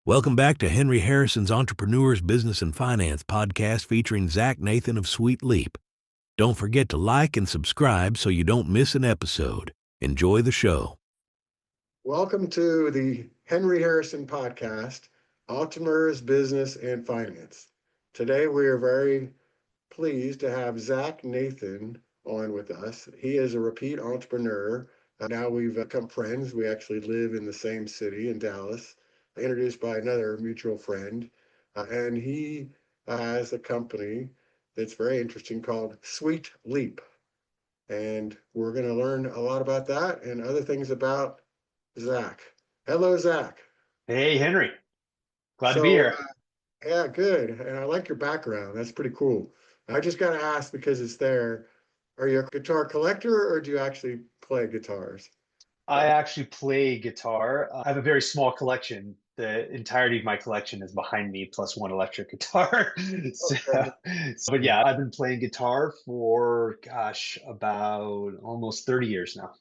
Welcome back to Henry Harrison's Entrepreneurs, Business, and Finance podcast featuring Zach Nathan of Sweet Leap. Don't forget to like and subscribe so you don't miss an episode. Enjoy the show. Welcome to the Henry Harrison podcast, Entrepreneurs, Business, and Finance. Today we are very pleased to have Zach Nathan on with us. He is a repeat entrepreneur. Now we've become friends. We actually live in the same city in Dallas, introduced by another mutual friend. And he has a company that's very interesting called Sweet Leap. And we're going to learn a lot about that and other things about Zach. Hello, Zach. Hey, Henry. Glad to be So, here. yeah, good. And I like your background. That's pretty cool. I just got to ask because it's there. Are you a guitar collector or do you actually play guitars? I actually play guitar. I have a very small collection. The entirety of my collection is behind me, plus one electric guitar. So, Okay. but yeah, I've been playing guitar for, about almost 30 years now.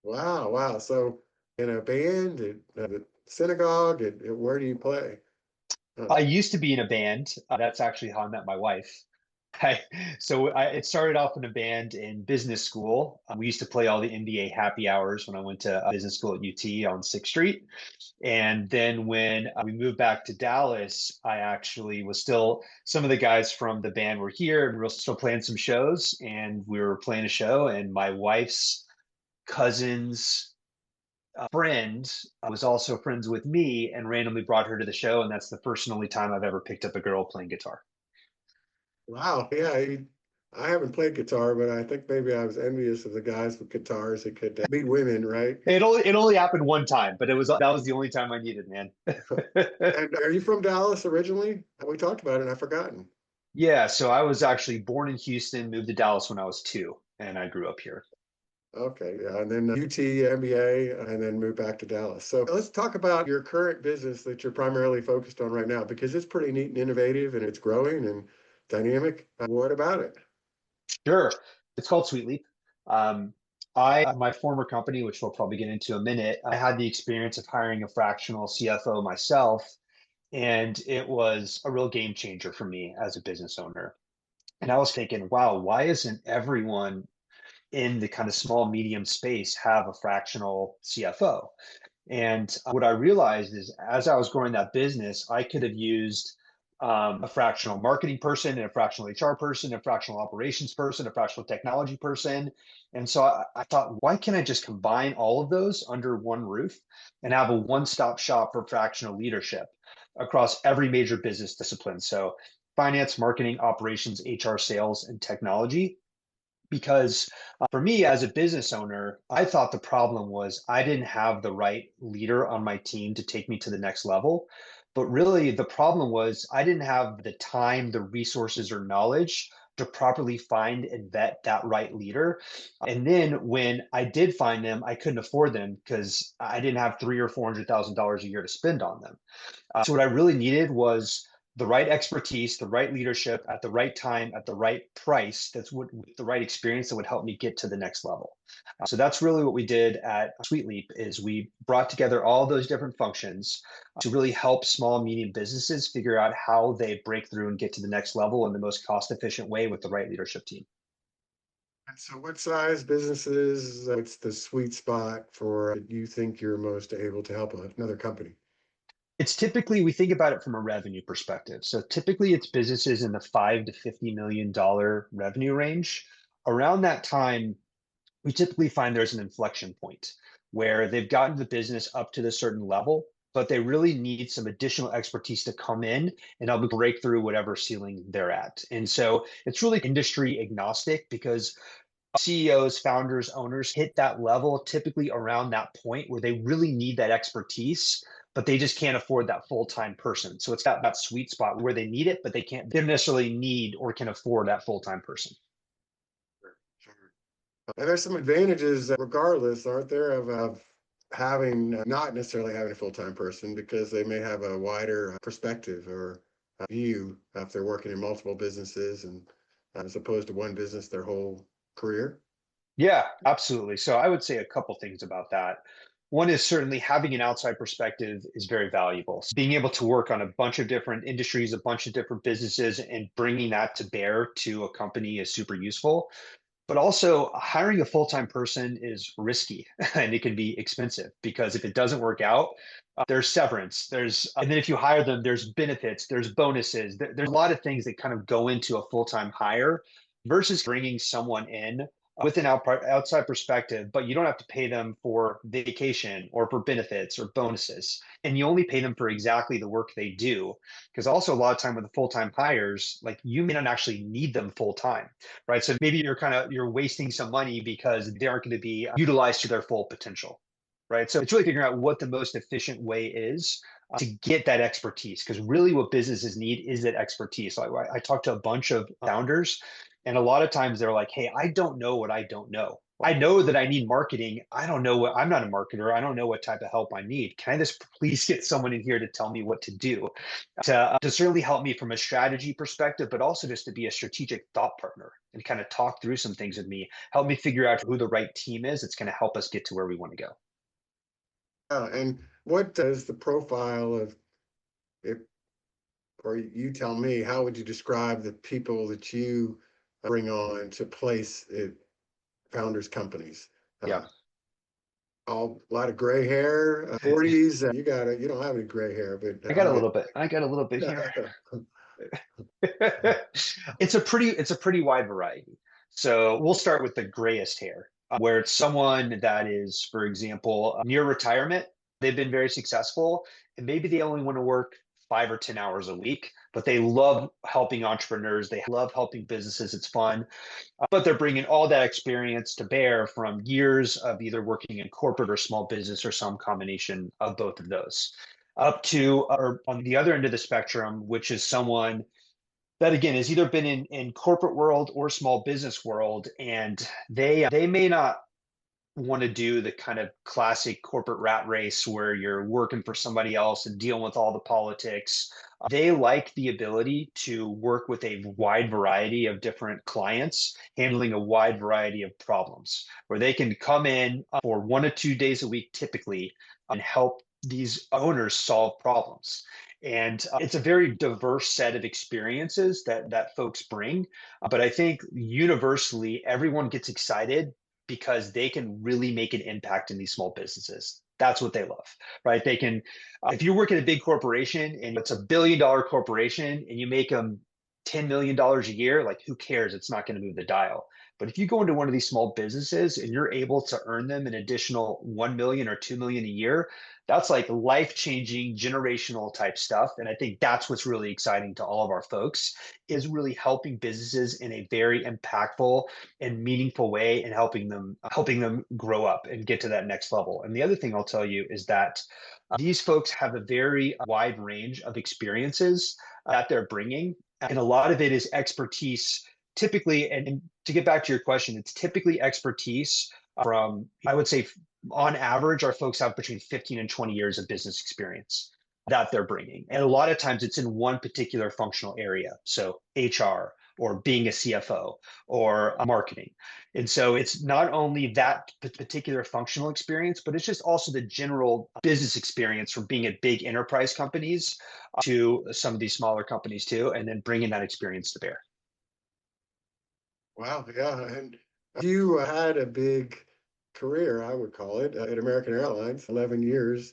Wow, wow. So, in a band, at a synagogue, where do you play? I Oh, used to be in a band. That's actually how I met my wife. I, it started off in a band in business school. We used to play all the NBA happy hours when I went to business school at UT on 6th Street. And then when we moved back to Dallas, I actually was still, some of the guys from the band were here and we were still playing some shows. And we were playing a show, and my wife's cousin's friend was also friends with me and randomly brought her to the show. And that's the first and only time I've ever picked up a girl playing guitar. wow. Yeah, I haven't played guitar, but I think maybe I was envious of the guys with guitars that could beat women, right? It only happened one time, but that was the only time I needed, man. And are you from Dallas originally? We talked about it and I've forgotten. Yeah, so I was actually born in Houston, moved to Dallas when I was 2, and I grew up here. Okay, yeah, and then UT MBA, and then moved back to Dallas. So let's talk about your current business that you're primarily focused on right now, because it's pretty neat and innovative, and it's growing and dynamic. What about it? Sure. It's called Sweet Leap. Um, my former company, which we'll probably get into in a minute, I had the experience of hiring a fractional CFO myself, and it was a real game changer for me as a business owner. And I was thinking, wow, why isn't everyone in the kind of small medium space have a fractional CFO? And what I realized is as I was growing that business, I could have used a fractional marketing person and a fractional HR person, a fractional operations person, a fractional technology person. And so I thought, why can't I just combine all of those under one roof and have a one-stop shop for fractional leadership across every major business discipline? So finance, marketing, operations, HR, sales, and technology. Because for me as a business owner, I thought the problem was I didn't have the right leader on my team to take me to the next level. But really, the problem was I didn't have the time, the resources, or knowledge to properly find and vet that right leader. And then when I did find them, I couldn't afford them because I didn't have three or $400,000 a year to spend on them. So what I really needed was the right expertise, the right leadership at the right time, at the right price. That's what with the right experience that would help me get to the next level. So that's really what we did at Sweet Leap is we brought together all those different functions to really help small, medium businesses figure out how they break through and get to the next level in the most cost efficient way with the right leadership team. And so, what size businesses, what's the sweet spot for you think you're most able to help another company? It's typically, we think about it from a revenue perspective. So typically it's businesses in the $5 to $50 million revenue range. Around that time, we typically find there's an inflection point where they've gotten the business up to the certain level, but they really need some additional expertise to come in and help break through whatever ceiling they're at. And so it's really industry agnostic because CEOs, founders, owners hit that level typically around that point where they really need that expertise, but they just can't afford that full-time person. So it's got that sweet spot where they need it, but they don't necessarily need or can afford that full-time person. Sure. And there's some advantages, regardless, aren't there, of having not necessarily having a full-time person because they may have a wider perspective or view if they're working in multiple businesses and as opposed to one business their whole career. Yeah, absolutely. So I would say a couple things about that. One is certainly having an outside perspective is very valuable. So being able to work on a bunch of different industries, a bunch of different businesses, and bringing that to bear to a company is super useful. But also, hiring a full-time person is risky and it can be expensive because if it doesn't work out, there's severance, and then if you hire them, there's benefits, there's bonuses, there's a lot of things that kind of go into a full-time hire versus bringing someone in with an outside perspective, but you don't have to pay them for vacation or for benefits or bonuses. And you only pay them for exactly the work they do. Because also a lot of time with the full-time hires, like you may not actually need them full-time, right? So maybe you're wasting some money because they aren't going to be utilized to their full potential, right? So it's really figuring out what the most efficient way is to get that expertise, because really what businesses need is that expertise. So I talked to a bunch of founders, and a lot of times they're like, hey, I don't know what I don't know. I know that I need marketing. I don't know what, I'm not a marketer. I don't know what type of help I need. Can I just please get someone in here to tell me what to do? To certainly help me from a strategy perspective, but also just to be a strategic thought partner and kind of talk through some things with me, help me figure out who the right team is that's going to help us get to where we want to go. And what is the profile of it, or you tell me, how would you describe the people that you bring on to place at founders companies? Yeah. All a lot of gray hair, 40s. You don't have any gray hair, but I got a little bit. I got a little bit here. It's a pretty wide variety. So we'll start with the grayest hair, where it's someone that is, for example, near retirement. They've been very successful, and maybe they only want to work 5 or 10 hours a week, but they love helping entrepreneurs. They love helping businesses. It's fun, but they're bringing all that experience to bear from years of either working in corporate or small business or some combination of both of those. Up to, or on the other end of the spectrum, which is someone that again has either been in corporate world or small business world, and they may not want to do the kind of classic corporate rat race where you're working for somebody else and dealing with all the politics. They like the ability to work with a wide variety of different clients, handling a wide variety of problems, where they can come in for 1 to 2 days a week typically and help these owners solve problems. And it's a very diverse set of experiences that folks bring. But I think universally, everyone gets excited because they can really make an impact in these small businesses. That's what they love, right? They can, if you work at a big corporation and it's $1 billion corporation and you make them $10 million a year, like who cares? It's not going to move the dial. But if you go into one of these small businesses and you're able to earn them an additional 1 million or 2 million a year, that's like life-changing generational type stuff. And I think that's what's really exciting to all of our folks, is really helping businesses in a very impactful and meaningful way, and helping them grow up and get to that next level. And the other thing I'll tell you is that these folks have a very wide range of experiences that they're bringing, and a lot of it is expertise. Typically, and to get back to your question, it's typically expertise from, I would say, on average, our folks have between 15 and 20 years of business experience that they're bringing. And a lot of times it's in one particular functional area. So HR, or being a CFO, or marketing. And so it's not only that particular functional experience, but it's just also the general business experience from being at big enterprise companies to some of these smaller companies too, and then bringing that experience to bear. Wow, yeah. And you had a big career, I would call it, at American Airlines, 11 years,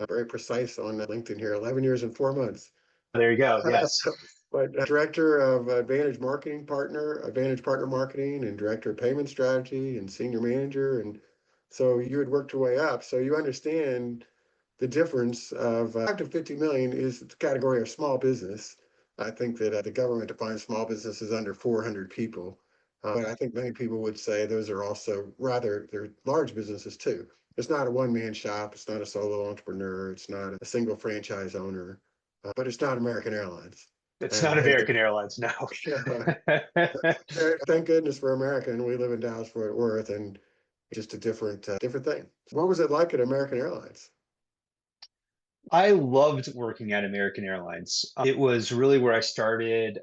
very precise on LinkedIn here, 11 years and 4 months. There you go. Yes. But director of Advantage Partner Marketing, and director of payment strategy, and senior manager. And so you had worked your way up. So you understand the difference of 5 to 50 million is the category of small business. I think that the government defines small business as under 400 people. But I think many people would say those are also they're large businesses too. It's not a one-man shop. It's not a solo entrepreneur. It's not a single franchise owner, but it's not American Airlines. It's And not American Airlines, no. thank goodness for America, and we live in Dallas Fort Worth, and just a different thing. What was it like at American Airlines? I loved working at American Airlines. It was really where I started,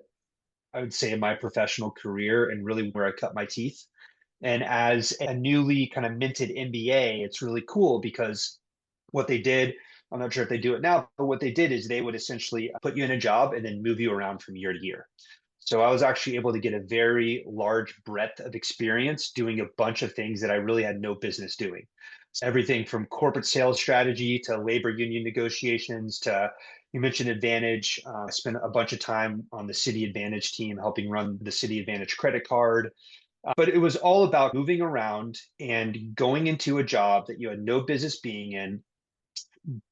I would say, in my professional career, and really where I cut my teeth. And as a newly kind of minted MBA, it's really cool because What they did, I'm not sure if they do it now, but what they did is they would essentially put you in a job and then move you around from year to year. So I was actually able to get a very large breadth of experience doing a bunch of things that I really had no business doing. So everything from corporate sales strategy to labor union negotiations to, you mentioned Advantage. I spent a bunch of time on the City Advantage team helping run the City Advantage credit card. But it was all about moving around and going into a job that you had no business being in,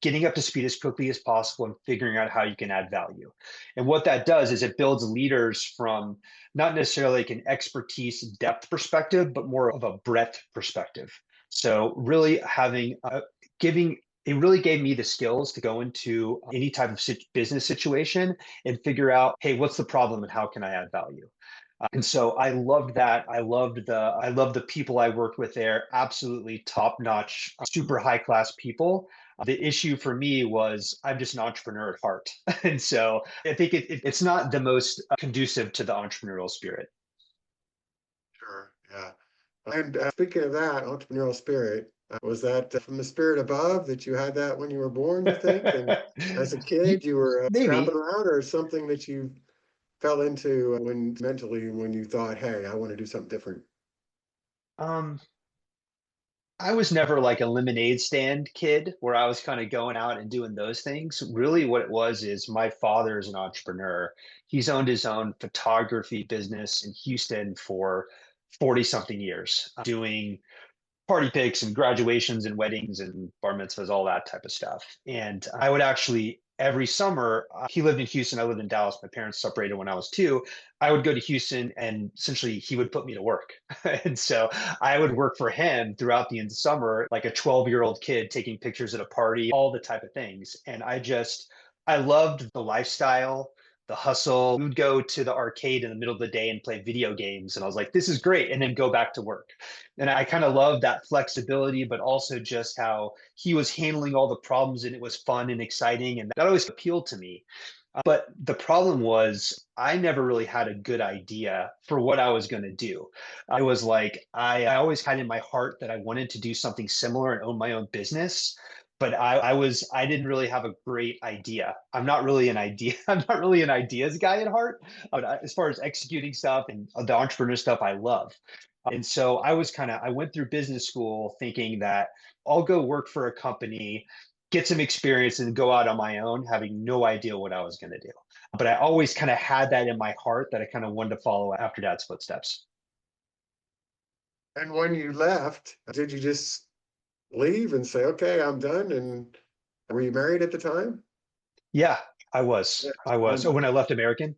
getting up to speed as quickly as possible and figuring out how you can add value. And what that does is it builds leaders from not necessarily like an expertise depth perspective, but more of a breadth perspective. So really having giving it really gave me the skills to go into any type of business situation and figure out, hey, what's the problem and how can I add value? And so I loved that. I loved the people I worked with there. Absolutely top notch, super high class people. The issue for me was I'm just an entrepreneur at heart, and so I think it's not the most conducive to the entrepreneurial spirit. Sure. Yeah. And speaking of that entrepreneurial spirit, was that from the spirit above that you had that when you were born, you think? And as a kid, you were scrapping Maybe. around, or something that you fell into when mentally when you thought, hey, I want to do something different? Um, I was never like a lemonade stand kid where I was kind of going out and doing those things. Really, what it was is my father is an entrepreneur. He's owned his own photography business in Houston for 40 something years, doing party pics and graduations and weddings and bar mitzvahs, all that type of stuff. And I would actually every summer, he lived in Houston, I lived in Dallas. My parents separated when I was 2. I would go to Houston and essentially he would put me to work. And so I would work for him throughout the summer, like a 12-year-old kid taking pictures at a party, all the type of things. And I loved the lifestyle, the hustle. We would go to the arcade in the middle of the day and play video games. And I was like, this is great. And then go back to work. And I kind of love that flexibility, but also just how he was handling all the problems and it was fun and exciting. And that always appealed to me. But the problem was, I never really had a good idea for what I was going to do. I was like, I always had in my heart that I wanted to do something similar and own my own business. But I didn't really have a great idea. I'm not really an idea. I'm not really an ideas guy at heart. But as far as executing stuff and the entrepreneur stuff, I love. And so I went through business school thinking that I'll go work for a company, get some experience, and go out on my own, having no idea what I was going to do. But I always kind of had that in my heart that I kind of wanted to follow after dad's footsteps. And when you left, did you just leave and say, okay, I'm done? And were you married at the time? Yeah, I Yeah. was. I was. Oh, And when I left American?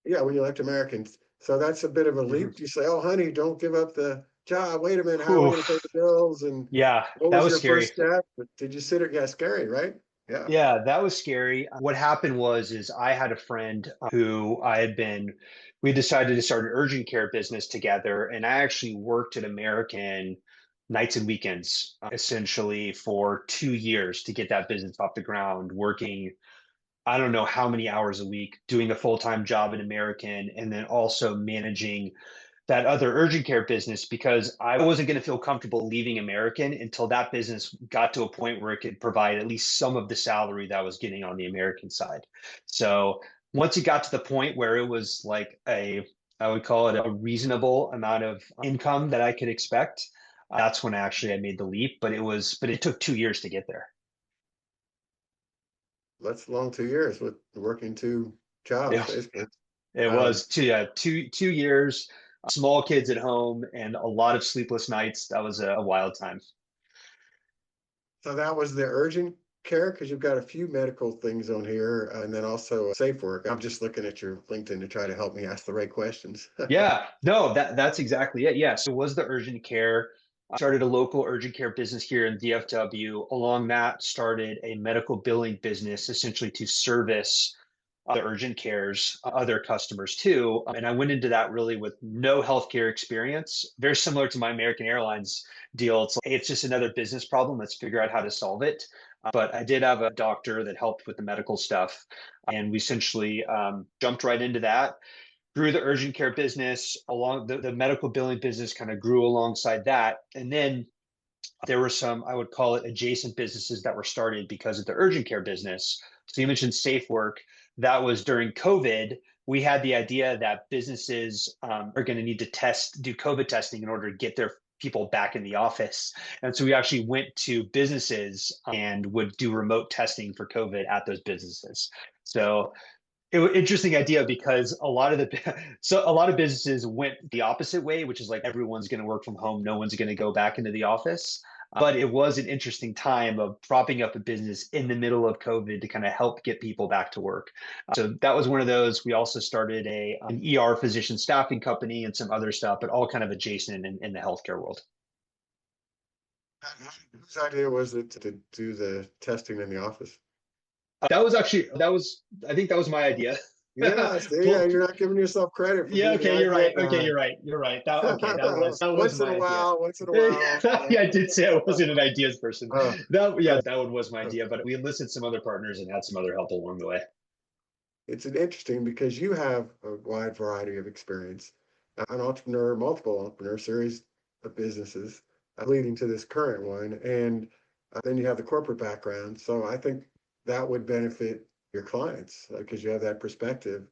yeah, when you left Americans. So that's a bit of a Mhm. leap. You say, oh, honey, don't give up the job. Wait a minute, how are we Whew. going to pay the bills? And Yeah, what that was was your first scary. step? Did you sit it? Yeah, scary, right? Yeah. Yeah, that was scary. What happened was is I had a friend who we decided to start an urgent care business together, and I actually worked at American nights and weekends essentially for 2 years to get that business off the ground, working I don't know how many hours a week, doing a full-time job at American, and then also managing that other urgent care business because I wasn't going to feel comfortable leaving American until that business got to a point where it could provide at least some of the salary that I was getting on the American side. So once it got to the point where it was like I would call it a reasonable amount of income that I could expect, that's when I made the leap. But it took 2 years to get there. That's long 2 years with working two jobs, Yeah, basically. it Um, was 2 years, small kids at home, and a lot of sleepless nights. That was a wild time. so that was the urgent care because you've got a few medical things on here, and then also safe work. I'm just looking at your LinkedIn to try to help me ask the right questions. Yeah, no, that's exactly it. Yeah, so it was the urgent care. I started a local urgent care business here in DFW. Along that, started a medical billing business essentially to service the urgent cares, other customers too. And I went into that really with no healthcare experience, very similar to my American Airlines deal. It's like, hey, it's just another business problem. Let's figure out how to solve it. But I did have a doctor that helped with the medical stuff. And we essentially jumped right into that, grew the urgent care business along the medical billing business kind of grew alongside that. And then there were some, I would call it adjacent businesses that were started because of the urgent care business. So you mentioned safe work. That was during COVID. We had the idea that businesses are going to need to do COVID testing in order to get their people back in the office. And so we actually went to businesses and would do remote testing for COVID at those businesses. So it was an interesting idea because a lot of businesses went the opposite way, which is like everyone's going to work from home, no one's going to go back into the office. But it was an interesting time of propping up a business in the middle of COVID to kind of help get people back to work. So that was one of those. We also started an ER physician staffing company and some other stuff, but all kind of adjacent in the healthcare world. Whose idea was it to do the testing in the office? I think that was my idea. Yeah, yeah, you're not giving yourself credit for Yeah, being the okay, you're right. idea Okay, guy. you're right. That was Once in my a idea. while, once in a while. Yeah, I did say I wasn't an ideas person. Uh, That one was my idea, but we enlisted some other partners and had some other help along the way. it's an interesting because you have a wide variety of experience, an entrepreneur, multiple entrepreneur series of businesses leading to this current one, and then you have the corporate background. So I think that would benefit your clients because you have that perspective.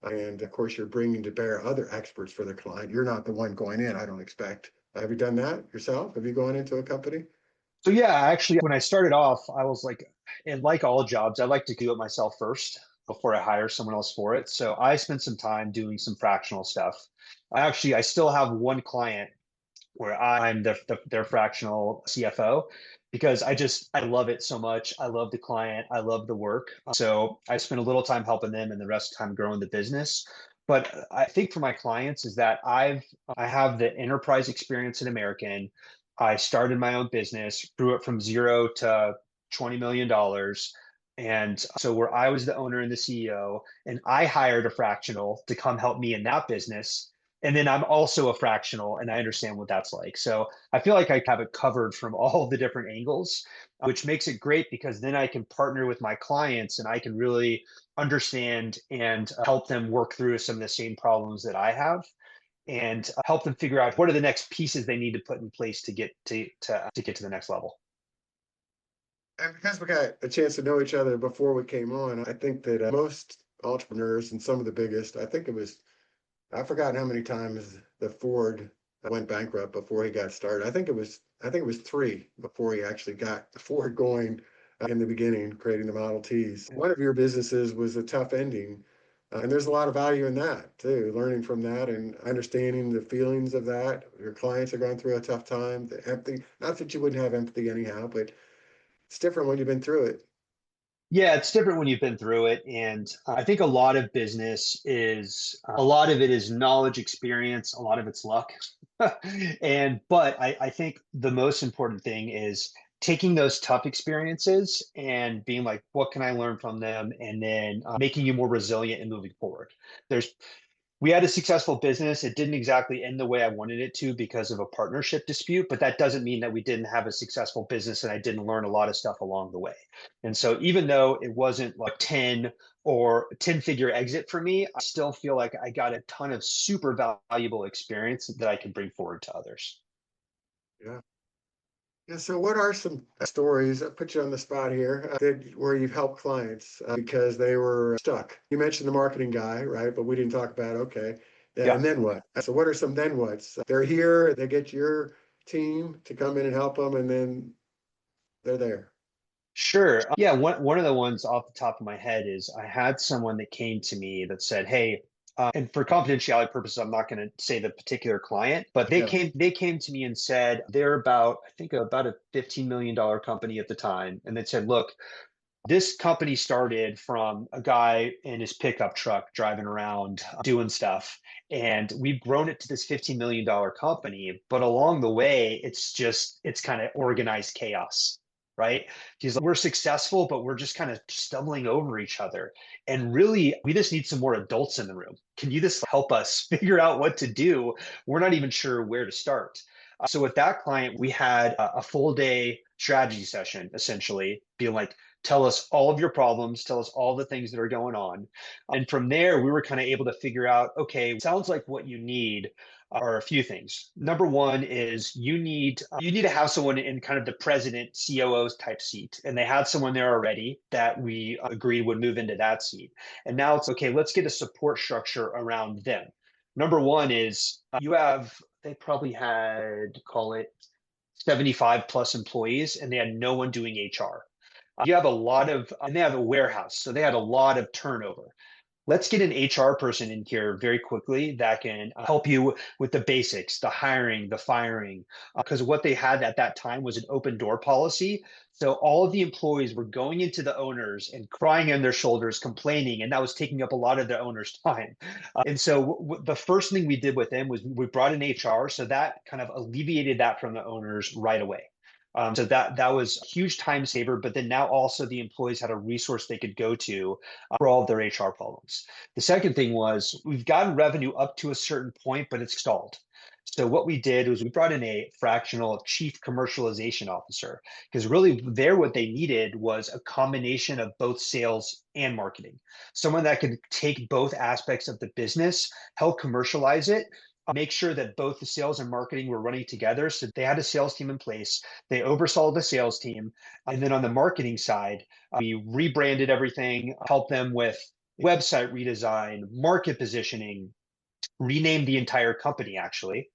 And of course, you're bringing to bear other experts for the client. You're not the one going in, I don't expect. Have you done that yourself? Have you gone into a company? So yeah, actually, when I started off, I was like, and like all jobs, I like to do it myself first before I hire someone else for it. So I spent some time doing some fractional stuff. I still have one client where I'm their fractional CFO because I love it so much. I love the client. I love the work. So I spend a little time helping them and the rest of the time growing the business. But I think for my clients is that I have the enterprise experience in American. I started my own business, grew it from zero to $20 million. And so where I was the owner and the CEO, and I hired a fractional to come help me in that business. And then I'm also a fractional and I understand what that's like. So I feel like I have it covered from all the different angles, which makes it great because then I can partner with my clients and I can really understand and help them work through some of the same problems that I have and help them figure out what are the next pieces they need to put in place to get to get to the next level. And because we got a chance to know each other before we came on, I think that most entrepreneurs and some of the biggest, I've forgotten how many times the Ford went bankrupt before he got started. I think it was three before he actually got the Ford going in the beginning, creating the Model Ts. One of your businesses was a tough ending. And there's a lot of value in that too, learning from that and understanding the feelings of that. Your clients are going through a tough time, the empathy, not that you wouldn't have empathy anyhow, but it's different when you've been through it. Yeah, it's different when you've been through it. And I think a lot of a lot of it is knowledge, experience, a lot of it's luck. But I think the most important thing is taking those tough experiences and being like, what can I learn from them? And then making you more resilient and moving forward. There's We had a successful business. It didn't exactly end the way I wanted it to because of a partnership dispute, but that doesn't mean that we didn't have a successful business and I didn't learn a lot of stuff along the way. And so even though it wasn't like 10 or 10-figure exit for me, I still feel like I got a ton of super valuable experience that I can bring forward to others. Yeah. Yeah, so what are some stories that put you on the spot here where you've helped clients because they were stuck? You mentioned the marketing guy, right? But we didn't talk about, okay, Yeah. and then what? So what are some then whats? They're here, they get your team to come in and help them, and then they're there. Sure. Yeah, one of the ones off the top of my head is I had someone that came to me that said, "Hey," and for confidentiality purposes, I'm not going to say the particular client, but Yeah. they came to me and said they're I think about a $15 million company at the time, and they said, "Look, this company started from a guy in his pickup truck driving around doing stuff, and we've grown it to this $15 million company, but along the way, it's kind of organized chaos." Right? He's like, we're successful, but we're just kind of stumbling over each other. And really, we just need some more adults in the room. Can you just help us figure out what to do? We're not even sure where to start. So with that client, we had a full day strategy session, essentially being like, tell us all of your problems, tell us all the things that are going on. And from there, we were kind of able to figure out, okay, sounds like what you need are a few things. Number one is you need to have someone in kind of the president COO type seat, and they had someone there already that we agreed would move into that seat. And now it's okay, let's get a support structure around them. Number one is they probably had, call it 75 plus employees, and they had no one doing HR. You have a lot of, and they have a warehouse, so they had a lot of turnover. Let's get an HR person in here very quickly that can help you with the basics, the hiring, the firing, because what they had at that time was an open door policy. So all of the employees were going into the owners and crying on their shoulders, complaining, and that was taking up a lot of the owners' time. And so the first thing we did with them was we brought in HR, so that kind of alleviated that from the owners right away. So that was a huge time saver, but then now also the employees had a resource they could go to for all of their HR problems. The second thing was we've gotten revenue up to a certain point, but it's stalled. So what we did was we brought in a fractional chief commercialization officer, because really there what they needed was a combination of both sales and marketing. Someone that could take both aspects of the business, help commercialize it, make sure that both the sales and marketing were running together. So they had a sales team in place. They oversaw the sales team. And then on the marketing side, we rebranded everything, helped them with website redesign, market positioning, renamed the entire company actually,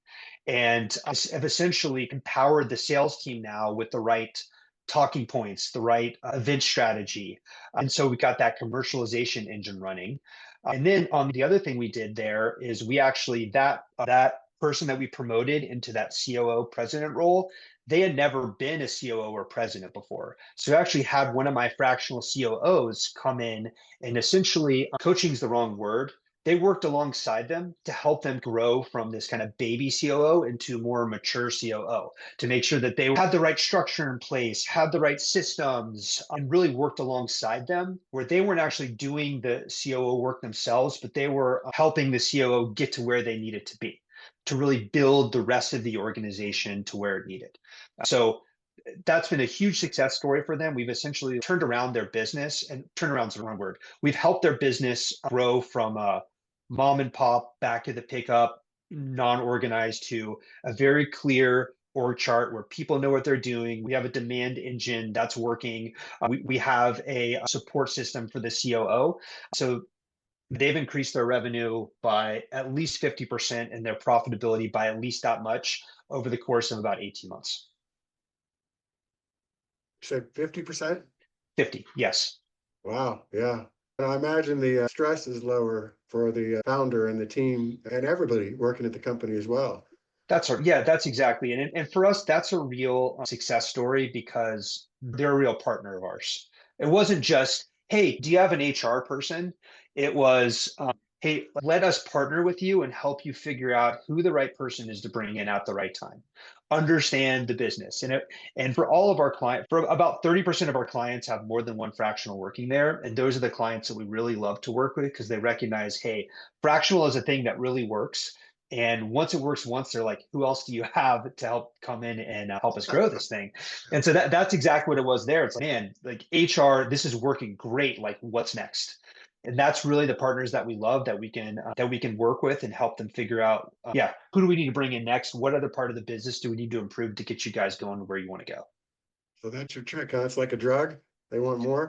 and have essentially empowered the sales team now with the right talking points, the right event strategy. And so we got that commercialization engine running. And then the other thing we did there is we actually, that person that we promoted into that COO president role, they had never been a COO or president before. So I actually had one of my fractional COOs come in and essentially, coaching is the wrong word, they worked alongside them to help them grow from this kind of baby COO into more mature COO, to make sure that they had the right structure in place, had the right systems, and really worked alongside them, where they weren't actually doing the COO work themselves, but they were helping the COO get to where they needed to be, to really build the rest of the organization to where it needed. So that's been a huge success story for them. We've essentially turned around their business, and turnaround is the wrong word. We've helped their business grow from a mom and pop back to the pickup, non-organized, to a very clear org chart where people know what they're doing. We have a demand engine that's working. We have a support system for the COO. So they've increased their revenue by at least 50% and their profitability by at least that much over the course of about 18 months. You said 50%? 50, yes. Wow, yeah. And I imagine the stress is lower for the founder and the team and everybody working at the company as well. That's exactly it. And for us, that's a real success story because they're a real partner of ours. It wasn't just, hey, do you have an HR person? It was, hey, let us partner with you and help you figure out who the right person is to bring in at the right time. Understand the business. And for all of our clients, for about 30% of our clients have more than one fractional working there. And those are the clients that we really love to work with because they recognize, hey, fractional is a thing that really works. And once it works once, they're like, who else do you have to help come in and help us grow this thing? And so that's exactly what it was there. It's like, man, like HR, this is working great. Like, what's next? And that's really the partners that we love, that we can work with and help them figure out, who do we need to bring in next? What other part of the business do we need to improve to get you guys going where you want to go? So that's your trick, huh? It's like a drug. They want more.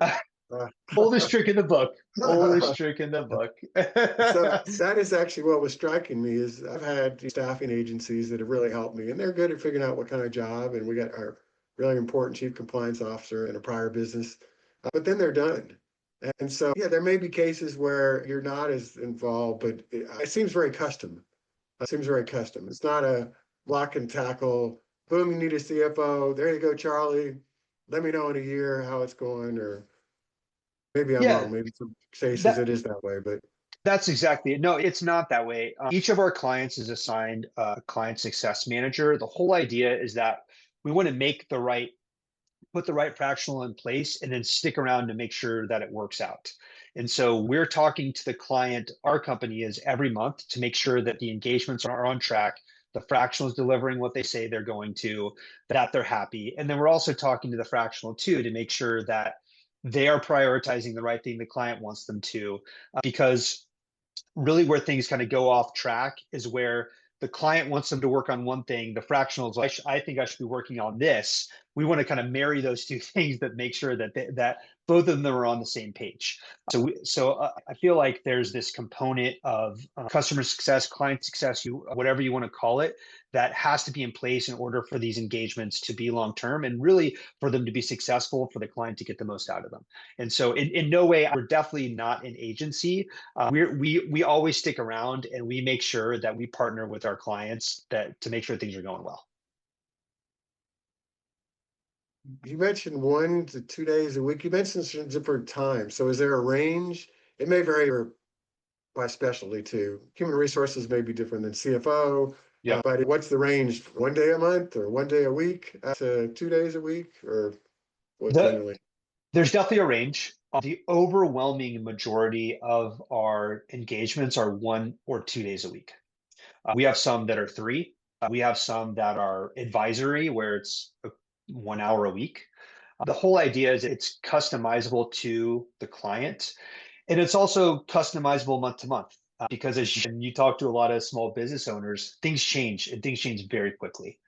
Oldest trick in the book. Oldest trick in the book. So that is actually what was striking me is I've had staffing agencies that have really helped me, and they're good at figuring out what kind of job. And we got our really important chief compliance officer in a prior business, but then they're done. And so, yeah, there may be cases where you're not as involved, but it seems very custom. It seems very custom. It's not a block and tackle. Boom, you need a CFO. There you go, Charlie. Let me know in a year how it's going, or maybe I'm wrong. Maybe some cases it is that way, but that's exactly it. No, it's not that way. Each of our clients is assigned a client success manager. The whole idea is that we want to put the right fractional in place and then stick around to make sure that it works out. And so we're talking to the client, our company is every month, to make sure that the engagements are on track, the fractional is delivering what they say they're going to, that they're happy. And then we're also talking to the fractional too, to make sure that they are prioritizing the right thing the client wants them to, because really where things kind of go off track is where the client wants them to work on one thing. The fractional is like, I think I should be working on this. We want to kind of marry those two things that make sure that that both of them are on the same page. So I feel like there's this component of customer success, client success, whatever you want to call it, that has to be in place in order for these engagements to be long term and really for them to be successful, for the client to get the most out of them. And so in no way, we're definitely not an agency. We always stick around and we make sure that we partner with our clients to make sure things are going well. You mentioned 1 to 2 days a week. You mentioned some different times. So is there a range? It may vary by specialty too. Human resources may be different than CFO. Yeah. But what's the range? 1 day a month or 1 day a week to 2 days a week, or what generally? There's definitely a range. The overwhelming majority of our engagements are 1 or 2 days a week. We have some that are 3. We have some that are advisory, where it's 1 hour a week. The whole idea is it's customizable to the client, and it's also customizable month to month. Because as you talk to a lot of small business owners, things change and things change very quickly.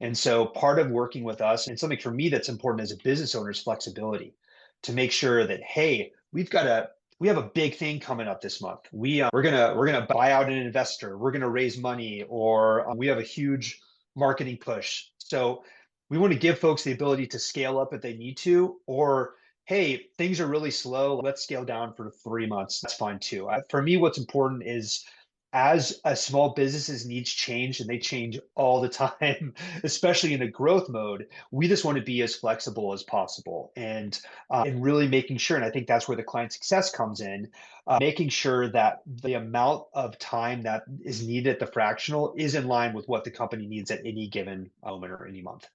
And so part of working with us, and something for me that's important as a business owner, is flexibility, to make sure that, hey, we have a big thing coming up this month. We're gonna buy out an investor. We're gonna raise money, or we have a huge marketing push. So we want to give folks the ability to scale up if they need to, or hey, things are really slow. Let's scale down for 3 months. That's fine too. For me, what's important is, as a small business's needs change, and they change all the time, especially in a growth mode, we just want to be as flexible as possible, and really making sure. And I think that's where the client success comes in, making sure that the amount of time that is needed at the fractional is in line with what the company needs at any given moment or any month.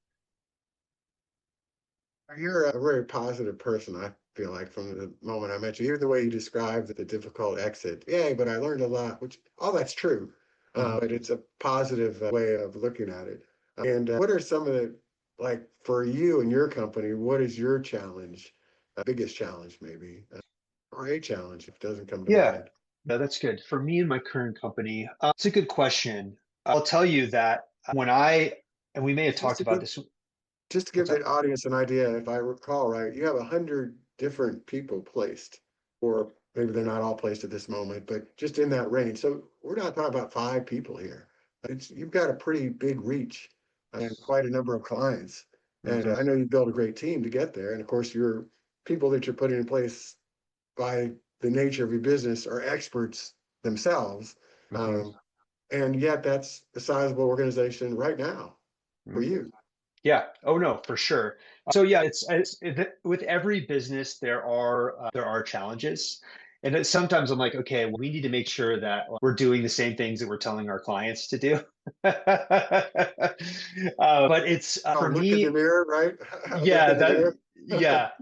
You're a very positive person, I feel like, from the moment I met you. Even the way you described the difficult exit. Yeah, but I learned a lot, which all that's true. But it's a positive way of looking at it. And what are some of the, like for you and your company, what is your challenge, biggest challenge maybe, or a challenge if it doesn't come to Yeah, mind? no, that's good. For me and my current company, it's a good question. I'll tell you that and we may have Just talked to about give this. just to give What's the that? audience an idea, if I recall right, you have 100 different people placed, or maybe they're not all placed at this moment, but just in that range. So we're not talking about 5 people here. You've got a pretty big reach and quite a number of clients. And Mhm. I know you built a great team to get there. And of course, your people that you're putting in place by the nature of your business are experts themselves. Mhm. Um, and yet that's a sizable organization right now for Mhm. you. Yeah. Oh no, for sure. So yeah, with every business there are challenges, and sometimes I'm like, okay, well, we need to make sure that we're doing the same things that we're telling our clients to do. But it's Oh, for look in the me. mirror, right? Look Yeah, in the mirror.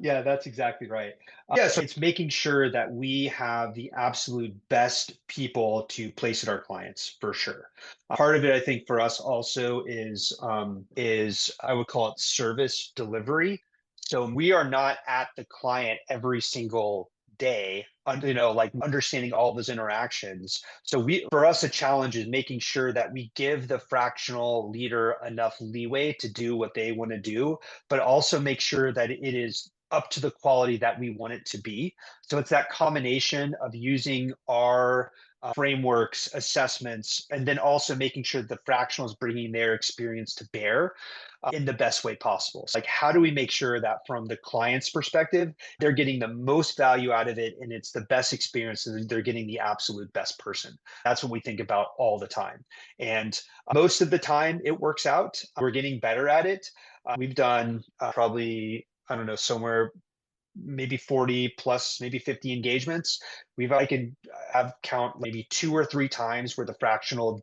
yeah, that's exactly right. Yeah, so it's making sure that we have the absolute best people to place at our clients, for sure. Part of it, I think, for us also is I would call it service delivery. So we are not at the client every single day, like understanding all those interactions. So for us, a challenge is making sure that we give the fractional leader enough leeway to do what they want to do, but also make sure that it is up to the quality that we want it to be. So it's that combination of using our frameworks, assessments, and then also making sure the fractional is bringing their experience to bear in the best way possible. So like, how do we make sure that from the client's perspective, they're getting the most value out of it and it's the best experience and they're getting the absolute best person? That's what we think about all the time. And most of the time it works out. We're getting better at it. We've done probably, I don't know, somewhere maybe 40 plus, maybe 50 engagements. I can have count maybe 2 or 3 times where the fractional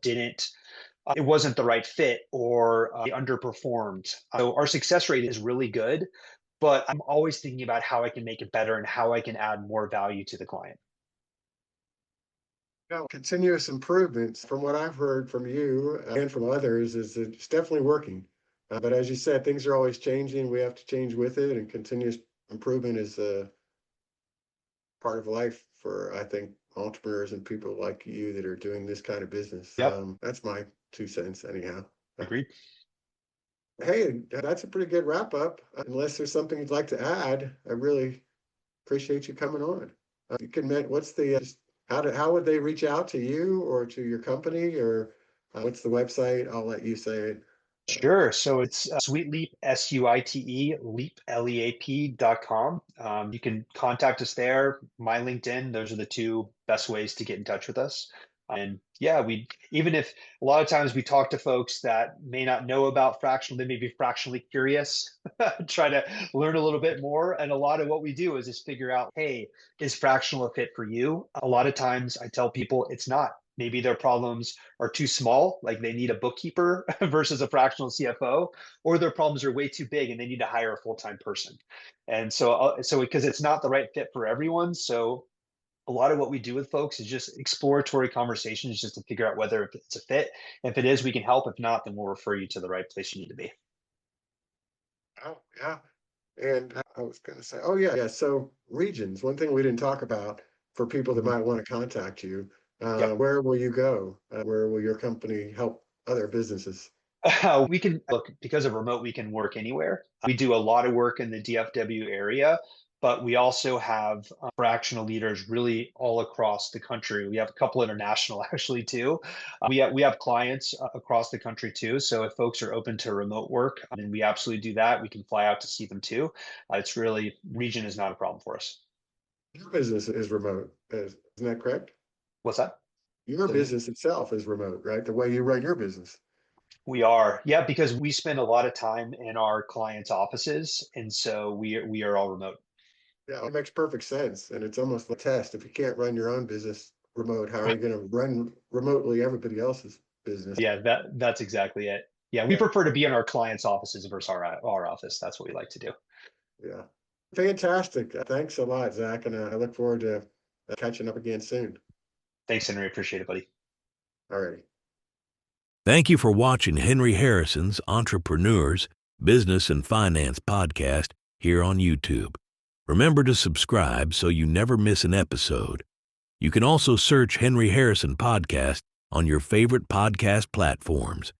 it wasn't the right fit, or they underperformed. So our success rate is really good, but I'm always thinking about how I can make it better and how I can add more value to the client. Continuous improvements, from what I've heard from you and from others, is that it's definitely working. But as you said, things are always changing. We have to change with it, and continuous improvement is part of life for, I think, entrepreneurs and people like you that are doing this kind of business. Yep. That's my 2 cents anyhow. Agreed. Hey, that's a pretty good wrap up. Unless there's something you'd like to add, I really appreciate you coming on. You can what's the how would they reach out to you or to your company, or what's the website? I'll let you say it. Sure. So it's Sweet Leap, SUITE, Leap, LEAP.com. You can contact us there, my LinkedIn. Those are the two best ways to get in touch with us. And yeah, even if a lot of times we talk to folks that may not know about fractional, they may be fractionally curious, try to learn a little bit more. And a lot of what we do is just figure out, hey, is fractional a fit for you? A lot of times I tell people it's not. Maybe their problems are too small, like they need a bookkeeper versus a fractional CFO, or their problems are way too big and they need to hire a full-time person. And so because it's not the right fit for everyone, so a lot of what we do with folks is just exploratory conversations just to figure out whether it's a fit. If it is, we can help. If not, then we'll refer you to the right place you need to be. Oh, yeah. And I was going to say, oh, yeah. So regions, one thing we didn't talk about for people that might want to contact you, Yep. where will you go? Where will your company help other businesses? We can look, because of remote, we can work anywhere. We do a lot of work in the DFW area, but we also have fractional leaders really all across the country. We have a couple international actually too. We have clients across the country too. So if folks are open to remote work, then we absolutely do that. We can fly out to see them too. It's really, region is not a problem for us. Your business is remote, isn't that correct? What's that? Your business itself is remote, right? The way you run your business. We are, yeah, because we spend a lot of time in our clients' offices, and so we are all remote. Yeah, it makes perfect sense. And it's almost a test. If you can't run your own business remote, how are you going to run remotely everybody else's business? Yeah, that's exactly it. Yeah, we Yeah, prefer to be in our clients' offices versus our office. That's what we like to do. yeah. Fantastic. Thanks a lot, Zach. And I look forward to catching up again soon. Thanks, Henry. Appreciate it, buddy. Alrighty. Thank you for watching Henry Harrison's Entrepreneurs, Business and Finance podcast here on YouTube. Remember to subscribe so you never miss an episode. You can also search Henry Harrison Podcast on your favorite podcast platforms.